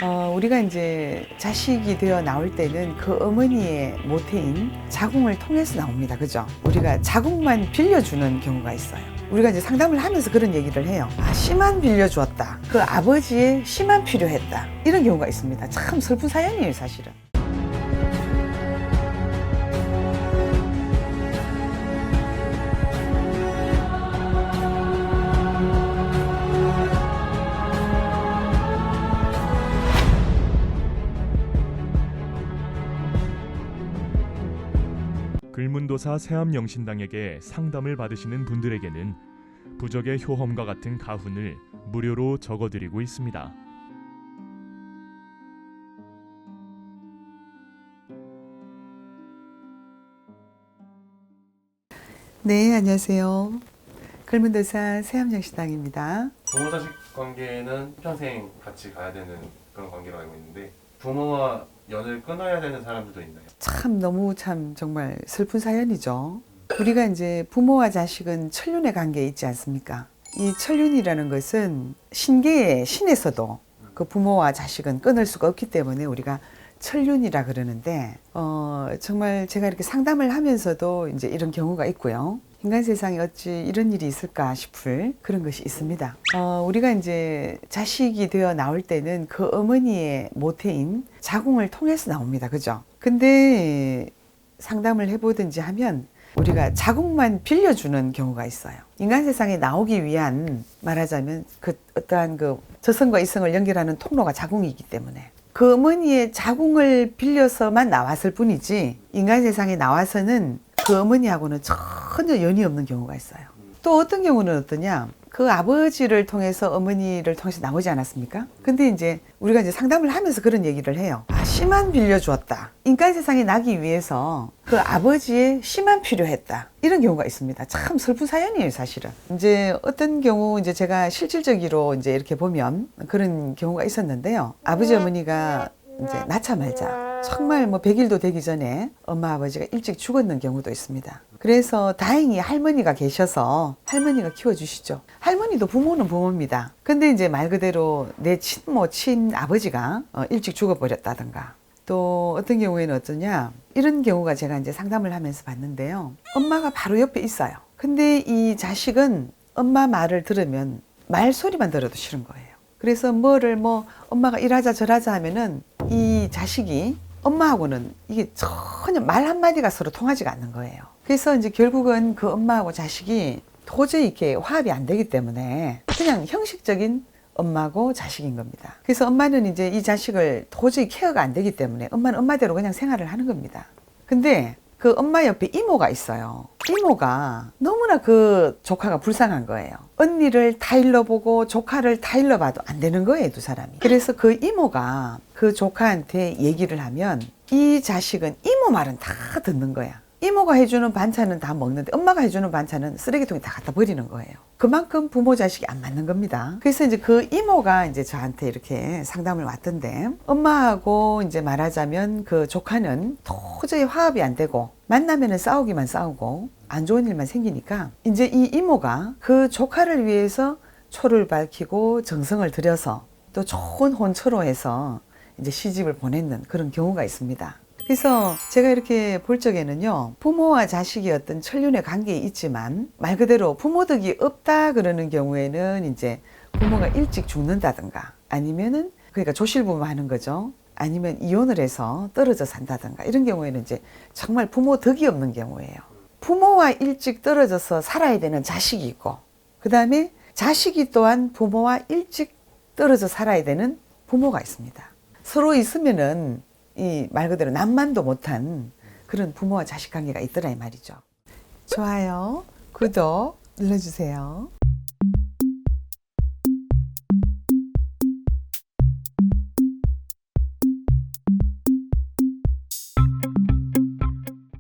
우리가 이제 자식이 되어 나올 때는 그 어머니의 모태인 자궁을 통해서 나옵니다. 그죠? 우리가 자궁만 빌려주는 경우가 있어요. 우리가 이제 상담을 하면서 그런 얘기를 해요. 씨만 빌려주었다. 그 아버지의 씨만 필요했다. 이런 경우가 있습니다. 참 슬픈 사연이에요, 사실은. 글문도사 세암영신당에게 상담을 받으시는 분들에게는 부적의 효험과 같은 가훈을 무료로 적어드리고 있습니다. 네, 안녕하세요. 글문도사 세암영신당입니다. 부모 자식 관계는 평생 같이 가야 되는 그런 관계로 알고 있는데 부모와 연을 끊어야 되는 사람들도 있나요? 참 너무 참 정말 슬픈 사연이죠. 우리가 이제 부모와 자식은 천륜의 관계에 있지 않습니까? 이 천륜이라는 것은 신계의 신에서도 그 부모와 자식은 끊을 수가 없기 때문에 우리가 천륜이라 그러는데 정말 제가 이렇게 상담을 하면서도 이제 이런 경우가 있고요. 인간 세상에 어찌 이런 일이 있을까 싶을 그런 것이 있습니다. 우리가 이제 자식이 되어 나올 때는 그 어머니의 모태인 자궁을 통해서 나옵니다. 그죠? 근데 상담을 해보든지 하면 우리가 자궁만 빌려주는 경우가 있어요. 인간 세상에 나오기 위한 말하자면 그 어떠한 그 저성과 이성을 연결하는 통로가 자궁이기 때문에 그 어머니의 자궁을 빌려서만 나왔을 뿐이지 인간 세상에 나와서는 그 어머니하고는 전혀 연이 없는 경우가 있어요. 또 어떤 경우는 어떠냐? 그 아버지를 통해서 어머니를 통해서 나오지 않았습니까? 근데 이제 우리가 이제 상담을 하면서 그런 얘기를 해요. 씨만 빌려주었다. 인간 세상에 나기 위해서 그 아버지의 씨만 필요했다. 이런 경우가 있습니다. 참 슬픈 사연이에요, 사실은. 이제 어떤 경우 이제 제가 실질적으로 이제 이렇게 보면 그런 경우가 있었는데요. 아버지 어머니가 이제 낳자마자 정말 뭐 100일도 되기 전에 엄마 아버지가 일찍 죽었는 경우도 있습니다. 그래서 다행히 할머니가 계셔서 할머니가 키워주시죠. 할머니도 부모는 부모입니다. 근데 이제 말 그대로 내 친모, 친아버지가 일찍 죽어버렸다든가 또 어떤 경우에는 어떠냐 이런 경우가 제가 이제 상담을 하면서 봤는데요. 엄마가 바로 옆에 있어요. 근데 이 자식은 엄마 말을 들으면 말소리만 들어도 싫은 거예요. 그래서 뭐를 엄마가 이러자 저러자 하면은 이 자식이 엄마하고는 이게 전혀 말 한마디가 서로 통하지가 않는 거예요. 그래서 이제 결국은 그 엄마하고 자식이 도저히 이렇게 화합이 안 되기 때문에 그냥 형식적인 엄마고 자식인 겁니다. 그래서 엄마는 이제 이 자식을 도저히 케어가 안 되기 때문에 엄마는 엄마대로 그냥 생활을 하는 겁니다. 근데 그 엄마 옆에 이모가 있어요. 이모가 너무나 그 조카가 불쌍한 거예요. 언니를 다 일러보고 조카를 다 일러봐도 안 되는 거예요, 두 사람이. 그래서 그 이모가 그 조카한테 얘기를 하면 이 자식은 이모 말은 다 듣는 거야. 이모가 해주는 반찬은 다 먹는데 엄마가 해주는 반찬은 쓰레기통에 다 갖다 버리는 거예요. 그만큼 부모 자식이 안 맞는 겁니다. 그래서 이제 그 이모가 이제 저한테 이렇게 상담을 왔던데 엄마하고 이제 말하자면 그 조카는 도저히 화합이 안 되고 만나면은 싸우기만 싸우고 안 좋은 일만 생기니까 이제 이 이모가 그 조카를 위해서 초를 밝히고 정성을 들여서 또 좋은 혼처로 해서 이제 시집을 보냈는 그런 경우가 있습니다. 그래서 제가 이렇게 볼 적에는요, 부모와 자식이 어떤 천륜의 관계에 있지만 말 그대로 부모 덕이 없다 그러는 경우에는 이제 부모가 일찍 죽는다든가 아니면은 그러니까 조실부모 하는 거죠. 아니면 이혼을 해서 떨어져 산다든가 이런 경우에는 이제 정말 부모 덕이 없는 경우예요. 부모와 일찍 떨어져서 살아야 되는 자식이 있고 그 다음에 자식이 또한 부모와 일찍 떨어져 살아야 되는 부모가 있습니다. 서로 있으면은 이 말 그대로 남만도 못한 그런 부모와 자식 관계가 있더라 이 말이죠. 좋아요, 구독 눌러주세요.